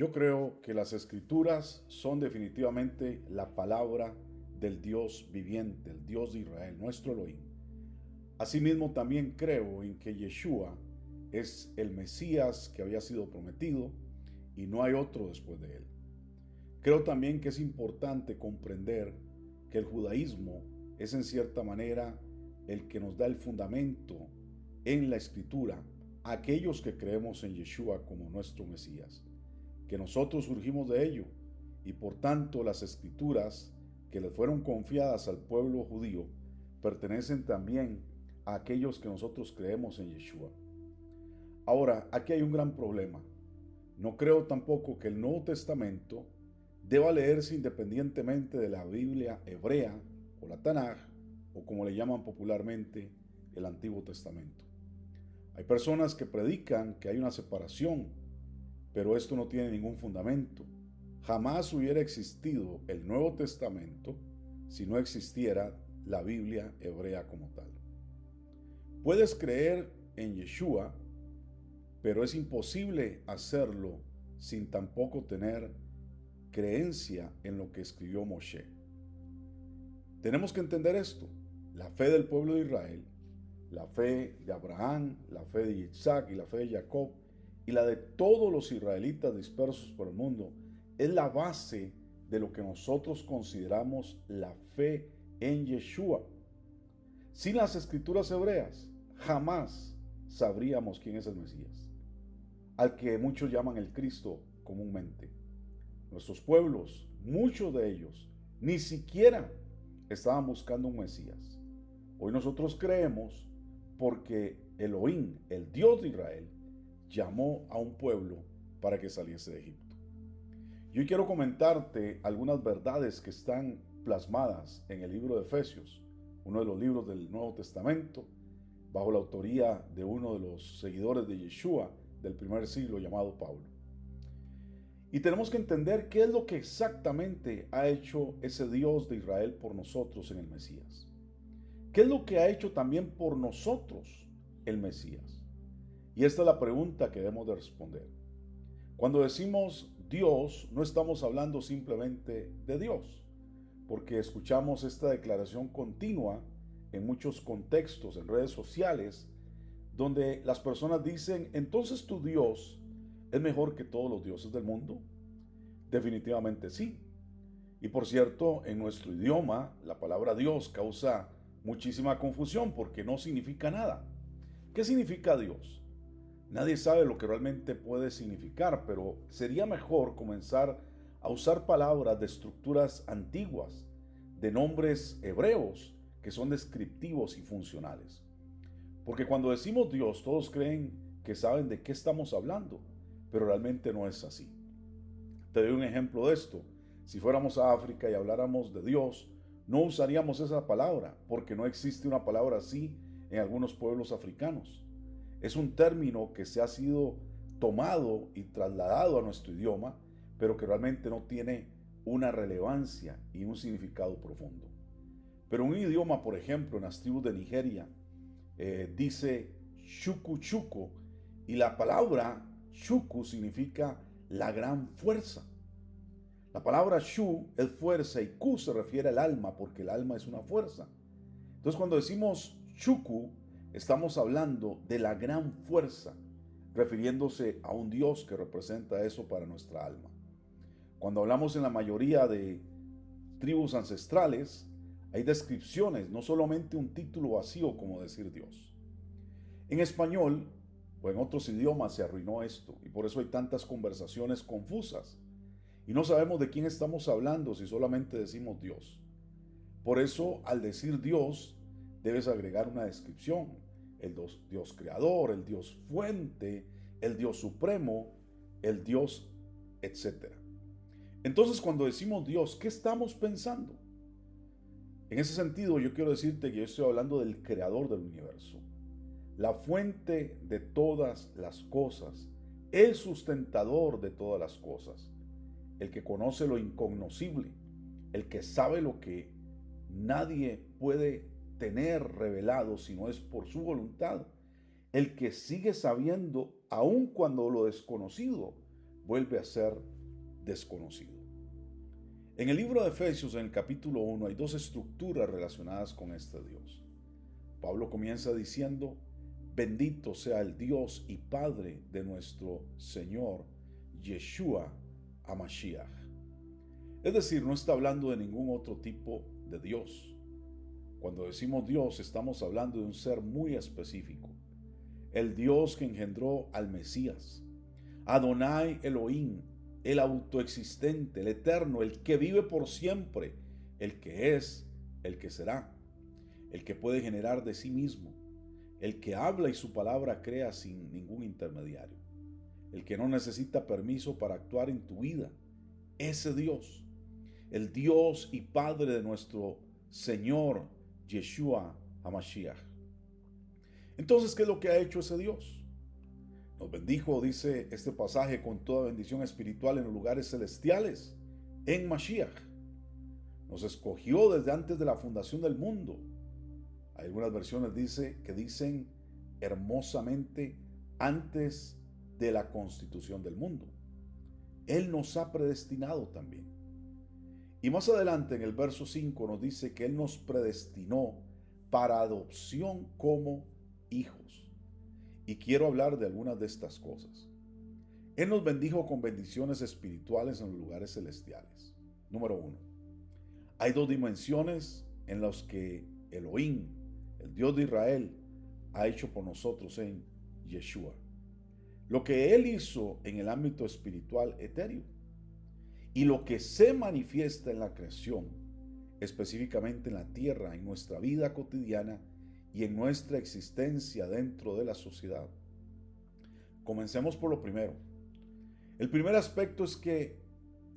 Yo creo que las escrituras son definitivamente la palabra del Dios viviente, el Dios de Israel, nuestro Elohim. Asimismo, también creo en que Yeshua es el Mesías que había sido prometido y no hay otro después de él. Creo también que es importante comprender que el judaísmo es en cierta manera el que nos da el fundamento en la escritura a aquellos que creemos en Yeshua como nuestro Mesías, que nosotros surgimos de ello y por tanto las escrituras que le fueron confiadas al pueblo judío pertenecen también a aquellos que nosotros creemos en Yeshua. Ahora, aquí hay un gran problema. No creo tampoco que el Nuevo Testamento deba leerse independientemente de la Biblia hebrea o la Tanaj, o como le llaman popularmente, el Antiguo Testamento. Hay personas que predican que hay una separación, pero esto no tiene ningún fundamento. Jamás hubiera existido el Nuevo Testamento si no existiera la Biblia hebrea como tal. Puedes creer en Yeshua, pero es imposible hacerlo sin tampoco tener creencia en lo que escribió Moshe. Tenemos que entender esto. La fe del pueblo de Israel, la fe de Abraham, la fe de Isaac y la fe de Jacob y la de todos los israelitas dispersos por el mundo es la base de lo que nosotros consideramos la fe en Yeshua. Sin las escrituras hebreas, jamás sabríamos quién es el Mesías, al que muchos llaman el Cristo comúnmente. Nuestros pueblos, muchos de ellos, ni siquiera estaban buscando un Mesías. Hoy nosotros creemos porque Elohim, el Dios de Israel, llamó a un pueblo para que saliese de Egipto. Yo quiero comentarte algunas verdades que están plasmadas en el libro de Efesios, uno de los libros del Nuevo Testamento, bajo la autoría de uno de los seguidores de Yeshua del primer siglo llamado Pablo. Y tenemos que entender qué es lo que exactamente ha hecho ese Dios de Israel por nosotros en el Mesías. ¿Qué es lo que ha hecho también por nosotros el Mesías? Y esta es la pregunta que debemos de responder. Cuando decimos Dios, no estamos hablando simplemente de Dios, porque escuchamos esta declaración continua en muchos contextos, en redes sociales, donde las personas dicen, entonces tu Dios ¿es mejor que todos los dioses del mundo? Definitivamente sí. Y por cierto, en nuestro idioma, la palabra Dios causa muchísima confusión porque no significa nada. ¿Qué significa Dios? Nadie sabe lo que realmente puede significar, pero sería mejor comenzar a usar palabras de estructuras antiguas, de nombres hebreos que son descriptivos y funcionales. Porque cuando decimos Dios, todos creen que saben de qué estamos hablando, pero realmente no es así. Te doy un ejemplo de esto. Si fuéramos a África y habláramos de Dios, no usaríamos esa palabra, porque no existe una palabra así en algunos pueblos africanos. Es un término que se ha sido tomado y trasladado a nuestro idioma, pero que realmente no tiene una relevancia y un significado profundo. Pero un idioma, por ejemplo, en las tribus de Nigeria, dice Shuku Shuku, y la palabra Shuku significa la gran fuerza. La palabra Shu es fuerza y Ku se refiere al alma porque el alma es una fuerza. Entonces cuando decimos Shuku, estamos hablando de la gran fuerza, refiriéndose a un Dios que representa eso para nuestra alma. Cuando hablamos en la mayoría de tribus ancestrales, hay descripciones, no solamente un título vacío como decir Dios. En español o en otros idiomas se arruinó esto y por eso hay tantas conversaciones confusas y no sabemos de quién estamos hablando si solamente decimos Dios. Por eso al decir Dios debes agregar una descripción: el Dios creador, el Dios fuente, el Dios supremo, el Dios, etc. Entonces cuando decimos Dios, ¿qué estamos pensando? En ese sentido yo quiero decirte que yo estoy hablando del creador del universo, la fuente de todas las cosas, el sustentador de todas las cosas, el que conoce lo incognoscible, el que sabe lo que nadie puede tener revelado si no es por su voluntad, el que sigue sabiendo aun cuando lo desconocido vuelve a ser desconocido. En el libro de Efesios, en el capítulo 1, hay dos estructuras relacionadas con este Dios. Pablo comienza diciendo: bendito sea el Dios y Padre de nuestro Señor Yeshua HaMashiach. Es decir, no está hablando de ningún otro tipo de Dios. Cuando decimos Dios, estamos hablando de un ser muy específico. El Dios que engendró al Mesías, Adonai Elohim, el autoexistente, el eterno, el que vive por siempre, el que es, el que será, el que puede generar de sí mismo, el que habla y su palabra crea sin ningún intermediario, el que no necesita permiso para actuar en tu vida. Ese Dios, el Dios y Padre de nuestro Señor Yeshua HaMashiach. Entonces, ¿qué es lo que ha hecho ese Dios? Nos bendijo, dice este pasaje, con toda bendición espiritual en los lugares celestiales, en Mashiach. Nos escogió desde antes de la fundación del mundo. Hay algunas versiones que dicen hermosamente antes de la constitución del mundo. Él nos ha predestinado también. Y más adelante en el verso 5 nos dice que Él nos predestinó para adopción como hijos. Y quiero hablar de algunas de estas cosas. Él nos bendijo con bendiciones espirituales en los lugares celestiales. Número 1. Hay dos dimensiones en las que Elohim, el Dios de Israel, ha hecho por nosotros en Yeshua. Lo que Él hizo en el ámbito espiritual etéreo y lo que se manifiesta en la creación, específicamente en la tierra, en nuestra vida cotidiana y en nuestra existencia dentro de la sociedad. Comencemos por lo primero. El primer aspecto es que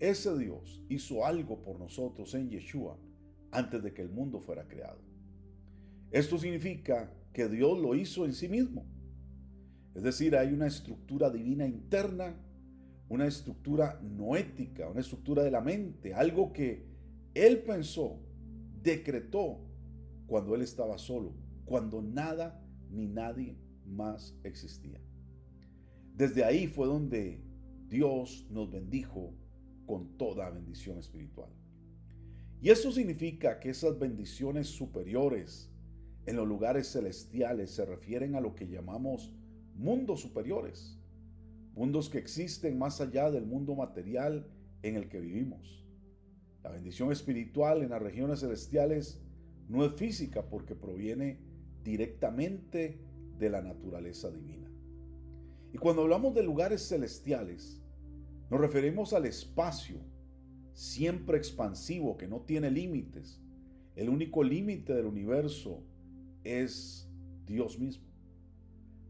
ese Dios hizo algo por nosotros en Yeshua antes de que el mundo fuera creado. Esto significa que Dios lo hizo en sí mismo. Es decir, hay una estructura divina interna, una estructura noética, una estructura de la mente, algo que Él pensó, decretó cuando Él estaba solo, cuando nada ni nadie más existía. Desde ahí fue donde Dios nos bendijo con toda bendición espiritual. Y eso significa que esas bendiciones superiores en los lugares celestiales se refieren a lo que llamamos mundos superiores, mundos que existen más allá del mundo material en el que vivimos. La bendición espiritual en las regiones celestiales no es física porque proviene directamente de la naturaleza divina. Y cuando hablamos de lugares celestiales, nos referimos al espacio siempre expansivo que no tiene límites. El único límite del universo es Dios mismo.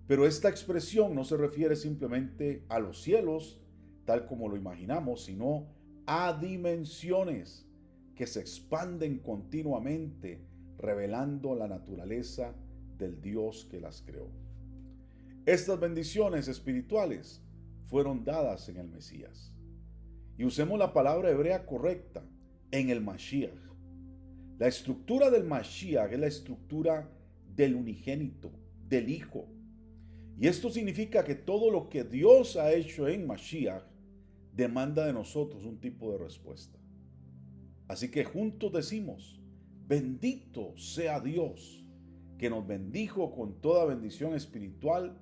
Pero esta expresión no se refiere simplemente a los cielos, tal como lo imaginamos, sino a dimensiones que se expanden continuamente, revelando la naturaleza del Dios que las creó. Estas bendiciones espirituales fueron dadas en el Mesías. Y usemos la palabra hebrea correcta, en el Mashiach. La estructura del Mashiach es la estructura del unigénito, del Hijo. Y esto significa que todo lo que Dios ha hecho en Mashiach demanda de nosotros un tipo de respuesta. Así que juntos decimos: bendito sea Dios, que nos bendijo con toda bendición espiritual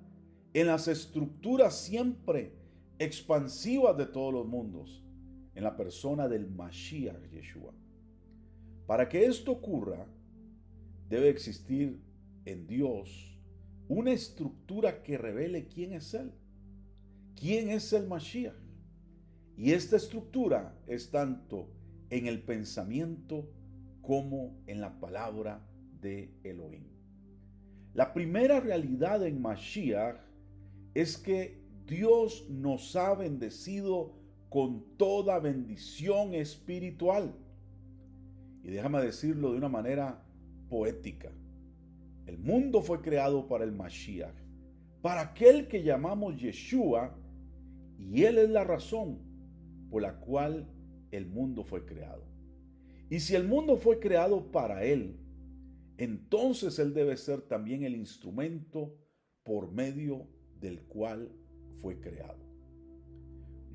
en las estructuras siempre expansivas de todos los mundos, en la persona del Mashiach Yeshua. Para que esto ocurra, debe existir en Dios una estructura que revele quién es Él, quién es el Mashiach. Y esta estructura es tanto en el pensamiento como en la palabra de Elohim. La primera realidad en Mashiach es que Dios nos ha bendecido con toda bendición espiritual. Y déjame decirlo de una manera poética. El mundo fue creado para el Mashiach, para aquel que llamamos Yeshua, y Él es la razón por la cual el mundo fue creado. Y si el mundo fue creado para Él, entonces Él debe ser también el instrumento por medio del cual fue creado.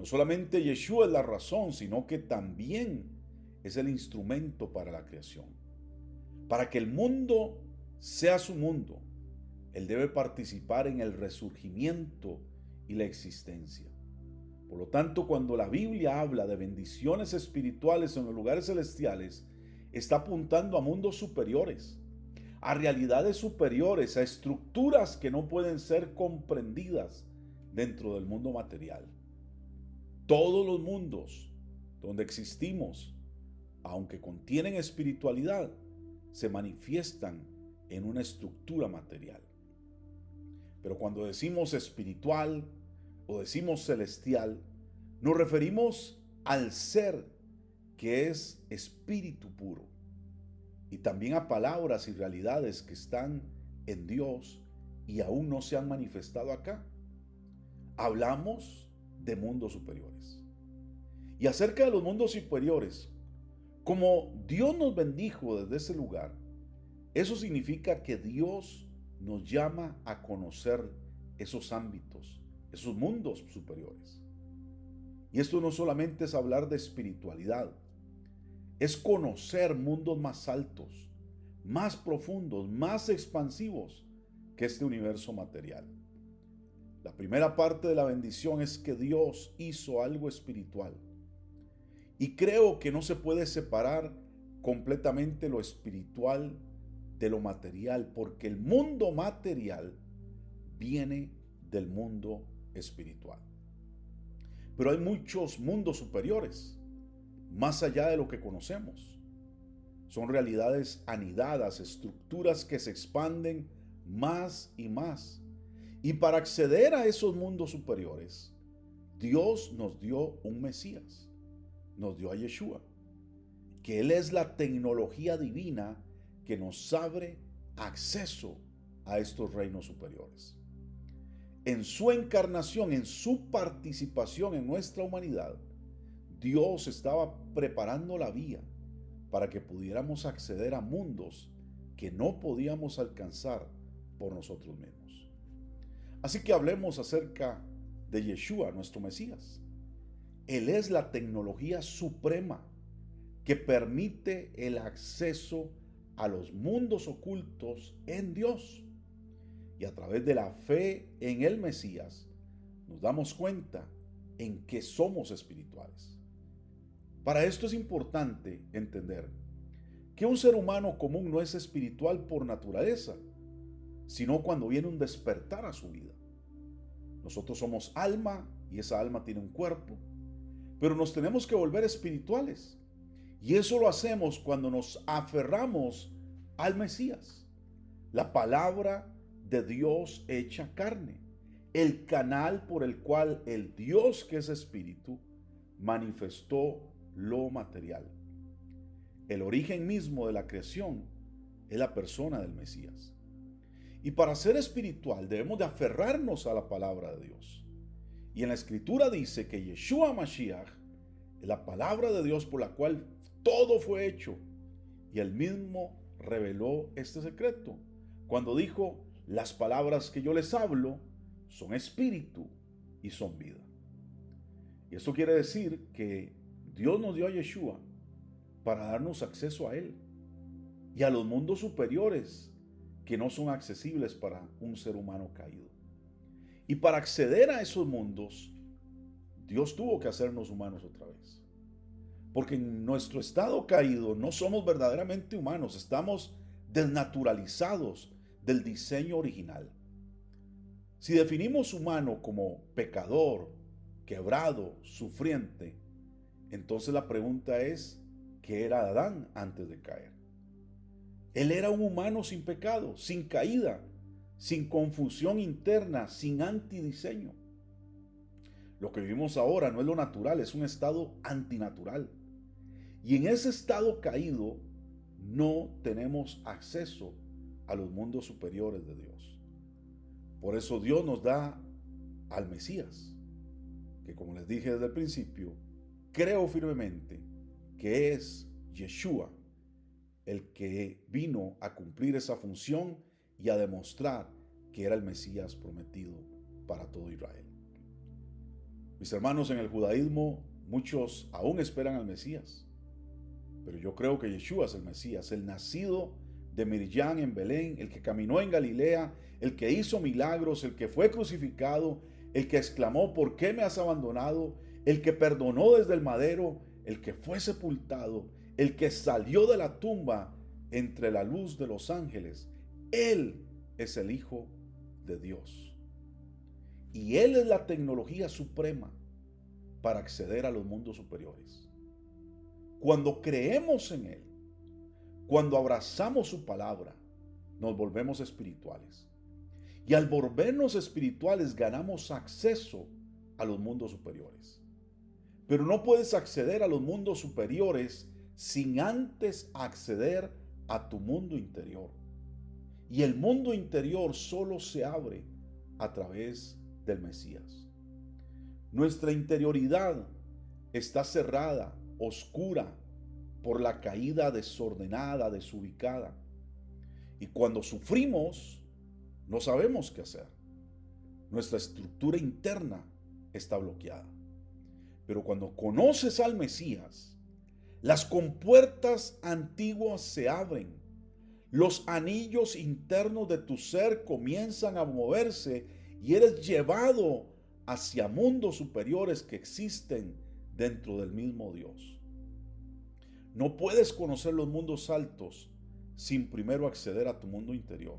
No solamente Yeshua es la razón, sino que también es el instrumento para la creación. Para que el mundo sea su mundo, Él debe participar en el resurgimiento y la existencia. Por lo tanto, cuando la Biblia habla de bendiciones espirituales en los lugares celestiales, está apuntando a mundos superiores, a realidades superiores, a estructuras que no pueden ser comprendidas dentro del mundo material. Todos los mundos donde existimos, aunque contienen espiritualidad, se manifiestan en una estructura material. Pero cuando decimos espiritual o decimos celestial, nos referimos al ser que es espíritu puro, y también a palabras y realidades que están en Dios y aún no se han manifestado acá. Hablamos de mundos superiores. Y acerca de los mundos superiores, como Dios nos bendijo desde ese lugar, eso significa que Dios nos llama a conocer esos ámbitos, esos mundos superiores. Y esto no solamente es hablar de espiritualidad, es conocer mundos más altos, más profundos, más expansivos que este universo material. La primera parte de la bendición es que Dios hizo algo espiritual. Y creo que no se puede separar completamente lo espiritual de lo material, porque el mundo material viene del mundo espiritual. Pero hay muchos mundos superiores, más allá de lo que conocemos. Son realidades anidadas, estructuras que se expanden más y más. Y para acceder a esos mundos superiores, Dios nos dio un Mesías, nos dio a Yeshua, que Él es la tecnología divina que nos abre acceso a estos reinos superiores. En su encarnación, en su participación en nuestra humanidad, Dios estaba preparando la vía para que pudiéramos acceder a mundos que no podíamos alcanzar por nosotros mismos. Así que hablemos acerca de Yeshua, nuestro Mesías. Él es la tecnología suprema que permite el acceso a los mundos ocultos en Dios. Y a través de la fe en el Mesías, nos damos cuenta en que somos espirituales. Para esto es importante entender que un ser humano común no es espiritual por naturaleza, sino cuando viene un despertar a su vida. Nosotros somos alma y esa alma tiene un cuerpo, pero nos tenemos que volver espirituales. Y eso lo hacemos cuando nos aferramos al Mesías, la palabra de Dios hecha carne, el canal por el cual el Dios que es espíritu manifestó lo material. El origen mismo de la creación es la persona del Mesías. Y para ser espiritual debemos de aferrarnos a la palabra de Dios. Y en la escritura dice que Yeshua Mashiach es la palabra de Dios por la cual todo fue hecho. Y él mismo reveló este secreto cuando dijo: las palabras que yo les hablo son espíritu y son vida. Y eso quiere decir que Dios nos dio a Yeshua para darnos acceso a Él y a los mundos superiores que no son accesibles para un ser humano caído. Y para acceder a esos mundos, Dios tuvo que hacernos humanos otra vez. Porque en nuestro estado caído no somos verdaderamente humanos, estamos desnaturalizados del diseño original. Si definimos humano como pecador, quebrado, sufriente, entonces la pregunta es: ¿qué era Adán antes de caer? Él era un humano sin pecado, sin caída, sin confusión interna, sin antidiseño. Lo que vivimos ahora no es lo natural, es un estado antinatural. Y en ese estado caído no tenemos acceso a los mundos superiores de Dios. Por eso Dios nos da al Mesías, que, como les dije desde el principio, creo firmemente que es Yeshua el que vino a cumplir esa función y a demostrar que era el Mesías prometido para todo Israel. Mis hermanos, en el judaísmo muchos aún esperan al Mesías, pero yo creo que Yeshua es el Mesías, el nacido de Miriam en Belén, el que caminó en Galilea, el que hizo milagros, el que fue crucificado, el que exclamó: ¿por qué me has abandonado? El que perdonó desde el madero, el que fue sepultado, el que salió de la tumba entre la luz de los ángeles. Él es el Hijo de Dios. Y Él es la tecnología suprema para acceder a los mundos superiores. Cuando creemos en Él, cuando abrazamos su palabra, nos volvemos espirituales. Y al volvernos espirituales ganamos acceso a los mundos superiores. Pero no puedes acceder a los mundos superiores sin antes acceder a tu mundo interior. Y el mundo interior solo se abre a través del Mesías. Nuestra interioridad está cerrada, oscura, por la caída desordenada, desubicada. Y cuando sufrimos, no sabemos qué hacer. Nuestra estructura interna está bloqueada. Pero cuando conoces al Mesías, las compuertas antiguas se abren. Los anillos internos de tu ser comienzan a moverse y eres llevado hacia mundos superiores que existen dentro del mismo Dios. No puedes conocer los mundos altos sin primero acceder a tu mundo interior.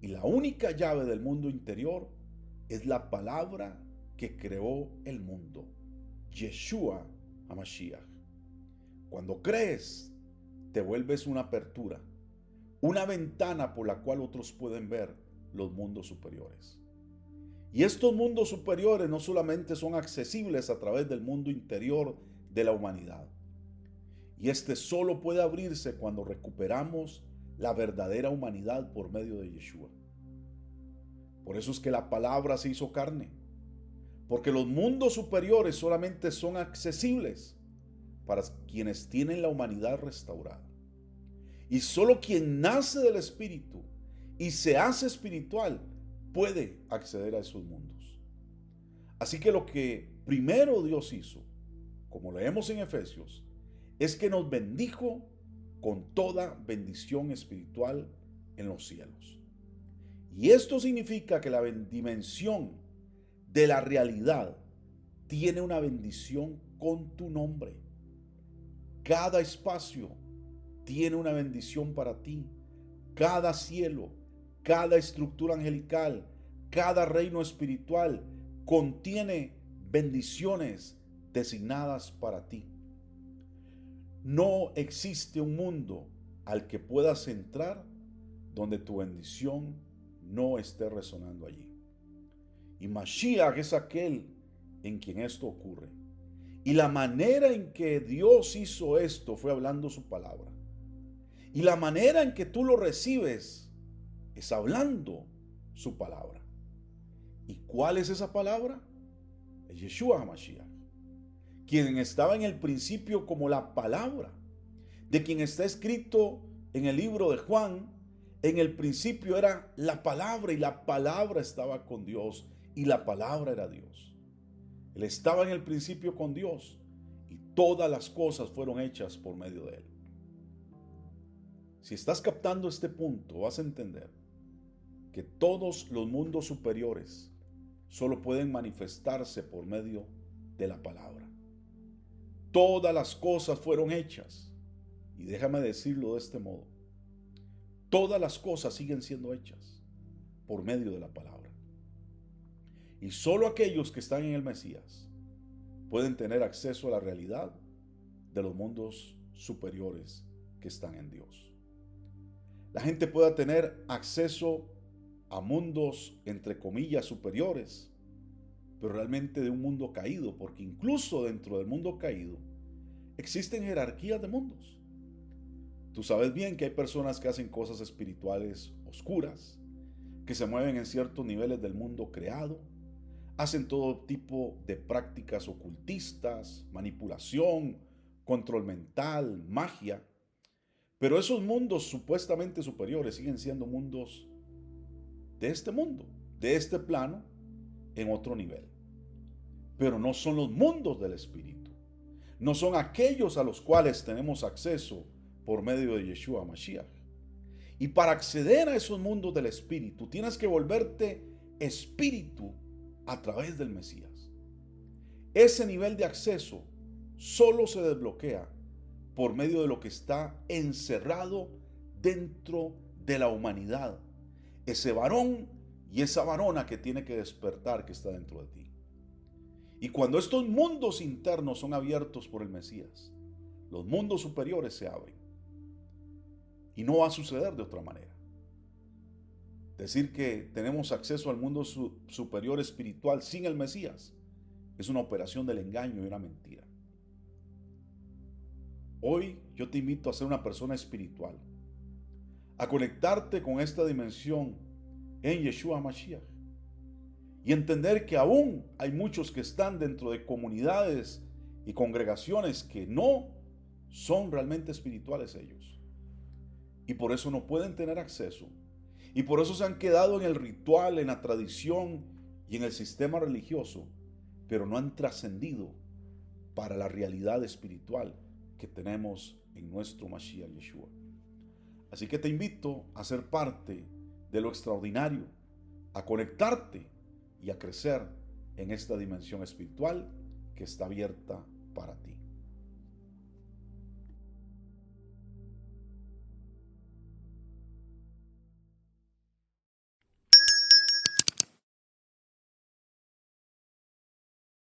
Y la única llave del mundo interior es la palabra que creó el mundo, Yeshua HaMashiach. Cuando crees, te vuelves una apertura, una ventana por la cual otros pueden ver los mundos superiores. Y estos mundos superiores no solamente son accesibles a través del mundo interior de la humanidad. Y este solo puede abrirse cuando recuperamos la verdadera humanidad por medio de Yeshua. Por eso es que la palabra se hizo carne. Porque los mundos superiores solamente son accesibles para quienes tienen la humanidad restaurada. Y solo quien nace del Espíritu y se hace espiritual puede acceder a esos mundos. Así que lo que primero Dios hizo, como leemos en Efesios, es que nos bendijo con toda bendición espiritual en los cielos. Y esto significa que la dimensión de la realidad tiene una bendición con tu nombre. Cada espacio tiene una bendición para ti. Cada cielo, cada estructura angelical, cada reino espiritual contiene bendiciones designadas para ti. No existe un mundo al que puedas entrar donde tu bendición no esté resonando allí. Y Mashiach es aquel en quien esto ocurre. Y la manera en que Dios hizo esto fue hablando su palabra. Y la manera en que tú lo recibes es hablando su palabra. ¿Y cuál es esa palabra? Es Yeshua HaMashiach, quien estaba en el principio como la palabra, de quien está escrito en el libro de Juan: en el principio era la palabra y la palabra estaba con Dios y la palabra era Dios. Él estaba en el principio con Dios y todas las cosas fueron hechas por medio de Él. Si estás captando este punto, vas a entender que todos los mundos superiores solo pueden manifestarse por medio de la palabra. Todas las cosas fueron hechas, y déjame decirlo de este modo: todas las cosas siguen siendo hechas por medio de la palabra. Y solo aquellos que están en el Mesías pueden tener acceso a la realidad de los mundos superiores que están en Dios. La gente pueda tener acceso a mundos, entre comillas, superiores, pero realmente de un mundo caído, porque incluso dentro del mundo caído existen jerarquías de mundos. Tú sabes bien que hay personas que hacen cosas espirituales oscuras, que se mueven en ciertos niveles del mundo creado, hacen todo tipo de prácticas ocultistas, manipulación, control mental, magia. Pero esos mundos supuestamente superiores siguen siendo mundos de este mundo, de este plano, en otro nivel. pero no son los mundos del Espíritu. No son aquellos a los cuales tenemos acceso por medio de Yeshua Mashiach. Y para acceder a esos mundos del Espíritu, tienes que volverte espíritu a través del Mesías. Ese nivel de acceso solo se desbloquea por medio de lo que está encerrado dentro de la humanidad. Ese varón y esa varona que tiene que despertar, que está dentro de ti. Y cuando estos mundos internos son abiertos por el Mesías, los mundos superiores se abren. Y no va a suceder de otra manera. Decir que tenemos acceso al mundo superior espiritual sin el Mesías es una operación del engaño y una mentira. Hoy yo te invito a ser una persona espiritual, a conectarte con esta dimensión en Yeshua Mashiach y entender que aún hay muchos que están dentro de comunidades y congregaciones que no son realmente espirituales ellos. Y por eso no pueden tener acceso. Y por eso se han quedado en el ritual, en la tradición y en el sistema religioso, pero no han trascendido para la realidad espiritual que tenemos en nuestro Mashiach Yeshua. Así que te invito a ser parte de lo extraordinario, a conectarte y a crecer en esta dimensión espiritual que está abierta para ti.